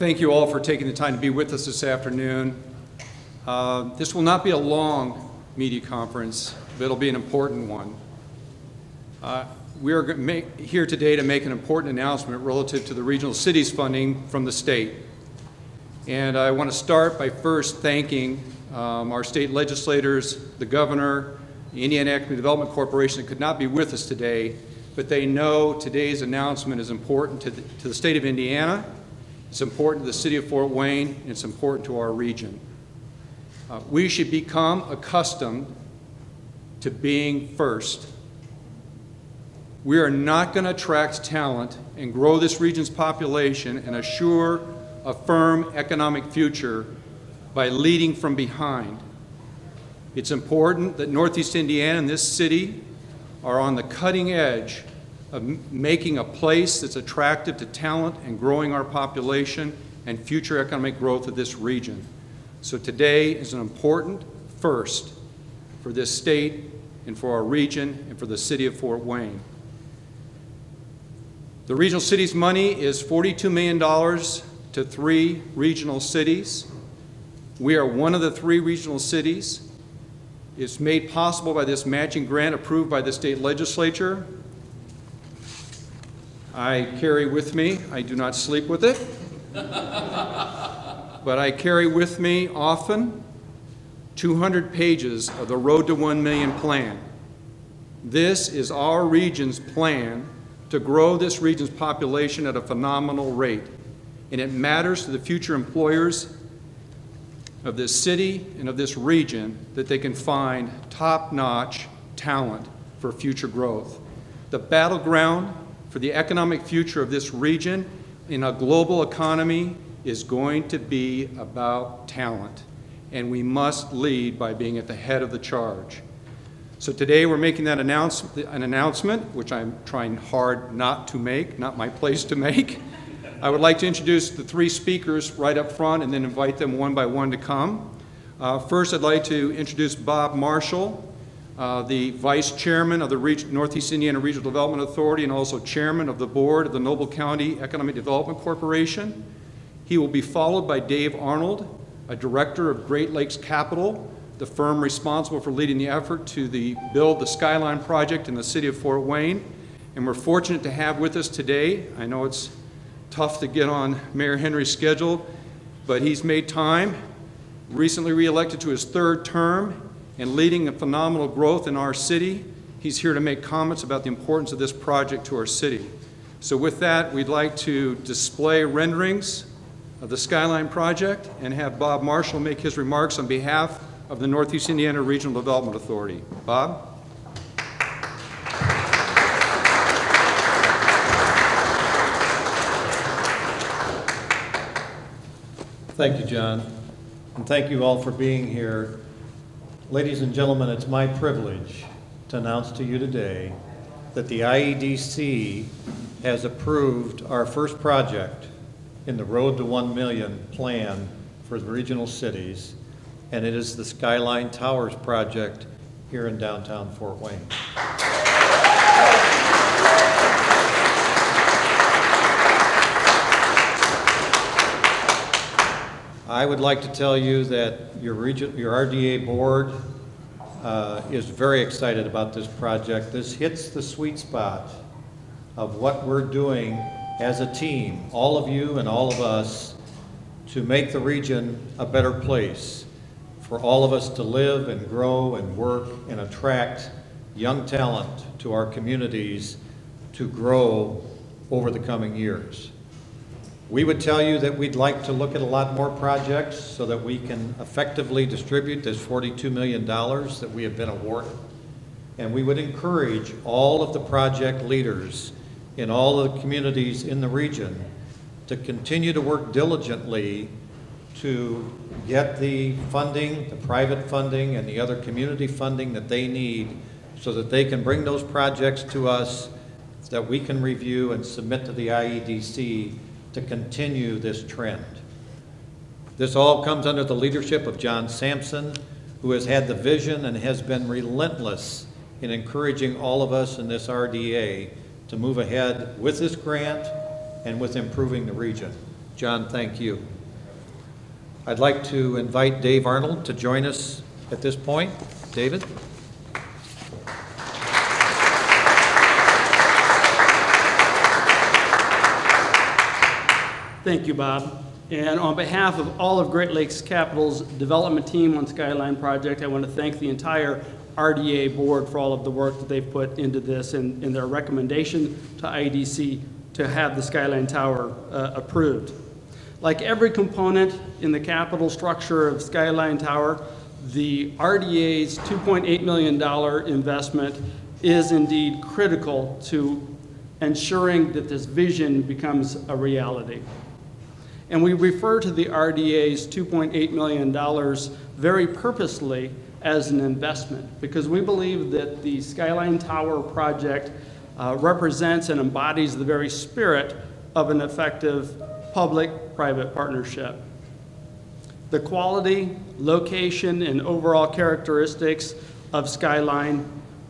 Thank you all for taking the time to be with us this afternoon. This will not be a long media conference, but it'll be an important one. We are here today to make an important announcement relative to the regional cities funding from the state. And I want to start by first thanking our state legislators, the governor, the Indiana Economic Development Corporation that could not be with us today, but they know today's announcement is important to the state of Indiana, it's important to the city of Fort Wayne, and it's important to our region. We should become accustomed to being first. We are not going to attract talent and grow this region's population and assure a firm economic future by leading from behind. It's important that Northeast Indiana and this city are on the cutting edge of making a place that's attractive to talent and growing our population and future economic growth of this region. So today is an important first for this state and for our region and for the city of Fort Wayne. The regional cities money is $42 million to 3 regional cities. We are one of the 3 regional cities. It's made possible by this matching grant approved by the state legislature. I carry with me, I do not sleep with it, but I carry with me often 200 pages of the Road to 1 Million plan. This is our region's plan to grow this region's population at a phenomenal rate. And it matters to the future employers of this city and of this region that they can find top-notch talent for future growth. The battleground for the economic future of this region in a global economy is going to be about talent. And we must lead by being at the head of the charge. So today we're making that an announcement, which I'm trying hard not to make, not my place to make. I would like to introduce the 3 speakers right up front and then invite them one by one to come. First, I'd like to introduce Bob Marshall, the Vice Chairman of the Northeast Indiana Regional Development Authority and also Chairman of the Board of the Noble County Economic Development Corporation. He will be followed by Dave Arnold, a Director of Great Lakes Capital, the firm responsible for leading the effort to build the Skyline project in the city of Fort Wayne. And we're fortunate to have with us today, I know it's tough to get on Mayor Henry's schedule, but he's made time, recently reelected to his 3rd term, and leading a phenomenal growth in our city. He's here to make comments about the importance of this project to our city. So with that, we'd like to display renderings of the Skyline project and have Bob Marshall make his remarks on behalf of the Northeast Indiana Regional Development Authority. Bob? Thank you, John, and thank you all for being here. Ladies and gentlemen, it's my privilege to announce to you today that the IEDC has approved our first project in the Road to 1 Million plan for the regional cities, and it is the Skyline Towers project here in downtown Fort Wayne. I would like to tell you that your RDA board is very excited about this project. This hits the sweet spot of what we're doing as a team, all of you and all of us, to make the region a better place for all of us to live and grow and work and attract young talent to our communities to grow over the coming years. We would tell you that we'd like to look at a lot more projects so that we can effectively distribute this $42 million that we have been awarded. And we would encourage all of the project leaders in all of the communities in the region to continue to work diligently to get the funding, the private funding, and the other community funding that they need so that they can bring those projects to us that we can review and submit to the IEDC to continue this trend. This all comes under the leadership of John Sampson, who has had the vision and has been relentless in encouraging all of us in this RDA to move ahead with this grant and with improving the region. John, thank you. I'd like to invite Dave Arnold to join us at this point. David? Thank you, Bob. And on behalf of all of Great Lakes Capital's development team on Skyline Project, I want to thank the entire RDA board for all of the work that they've put into this and in their recommendation to IEDC to have the Skyline Tower approved. Like every component in the capital structure of Skyline Tower, the RDA's $2.8 million investment is indeed critical to ensuring that this vision becomes a reality. And we refer to the RDA's $2.8 million very purposely as an investment because we believe that the Skyline Tower project represents and embodies the very spirit of an effective public-private partnership. The quality, location, and overall characteristics of Skyline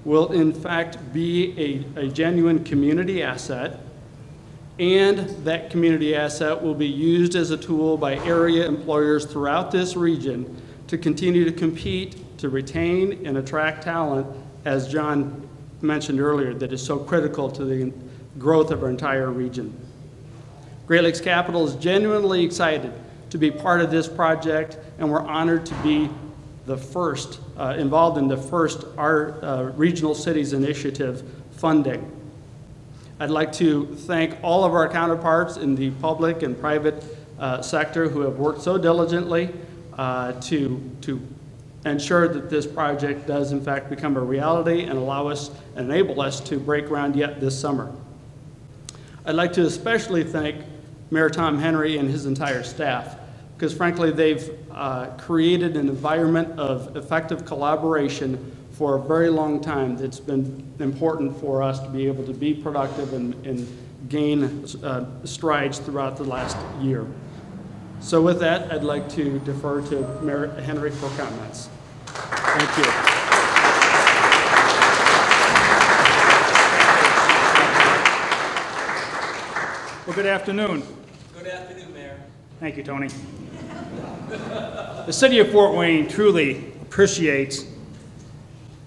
will in fact be a genuine community asset, and that community asset will be used as a tool by area employers throughout this region to continue to compete, to retain and attract talent, as John mentioned earlier, that is so critical to the growth of our entire region. Great Lakes Capital is genuinely excited to be part of this project, and we're honored to be the first, involved in the first Regional Cities Initiative funding. I'd like to thank all of our counterparts in the public and private sector who have worked so diligently to ensure that this project does in fact become a reality and allow us and enable us to break ground yet this summer. I'd like to especially thank Mayor Tom Henry and his entire staff, because frankly they've created an environment of effective collaboration for a very long time that's been important for us to be able to be productive and gain strides throughout the last year. So with that, I'd like to defer to Mayor Henry for comments. Thank you. Well, good afternoon. Good afternoon, Mayor. Thank you, Tony. The City of Fort Wayne truly appreciates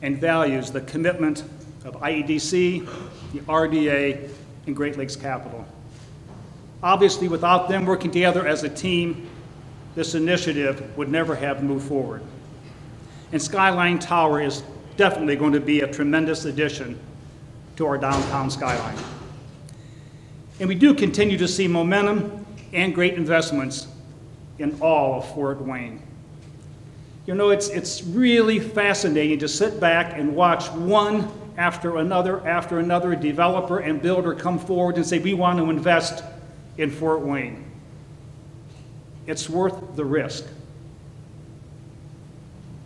and values the commitment of IEDC, the RDA, and Great Lakes Capital. Obviously, without them working together as a team, this initiative would never have moved forward. And Skyline Tower is definitely going to be a tremendous addition to our downtown skyline. And we do continue to see momentum and great investments in all of Fort Wayne. You know, it's really fascinating to sit back and watch one after another developer and builder come forward and say, we want to invest in Fort Wayne. It's worth the risk.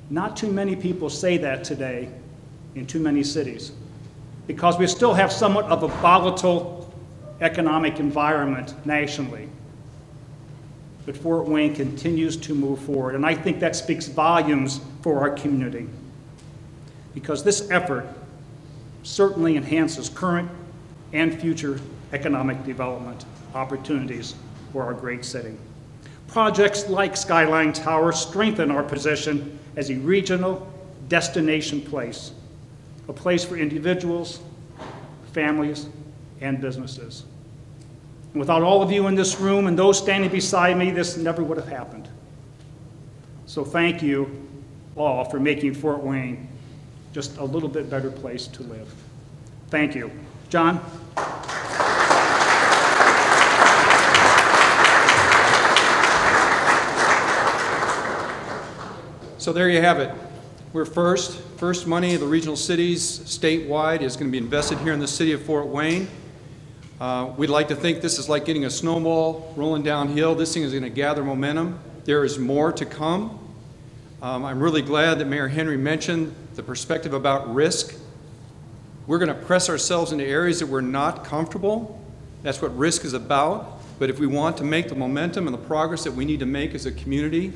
Not too many people say that today in too many cities, because we still have somewhat of a volatile economic environment nationally. But Fort Wayne continues to move forward, and I think that speaks volumes for our community, because this effort certainly enhances current and future economic development opportunities for our great city. Projects like Skyline Tower strengthen our position as a regional destination place, a place for individuals, families, and businesses. And without all of you in this room and those standing beside me, this never would have happened. So thank you all for making Fort Wayne just a little bit better place to live. Thank you. John? So there you have it. We're first money of the regional cities statewide is going to be invested here in the city of Fort Wayne. We'd like to think this is like getting a snowball rolling downhill. This thing is going to gather momentum. There is more to come. I'm really glad that Mayor Henry mentioned the perspective about risk. We're going to press ourselves into areas that we're not comfortable. That's what risk is about. But if we want to make the momentum and the progress that we need to make as a community,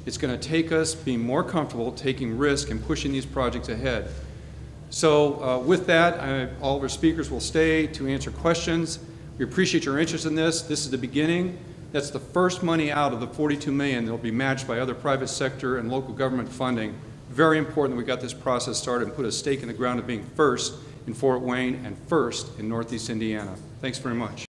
it's going to take us being more comfortable taking risk and pushing these projects ahead. So with that, all of our speakers will stay to answer questions. We appreciate your interest in this. This is the beginning That's the first money out of the $42 million that will be matched by other private sector and local government funding. Very important that we got this process started and put a stake in the ground of being first in Fort Wayne and first in Northeast Indiana. Thanks very much.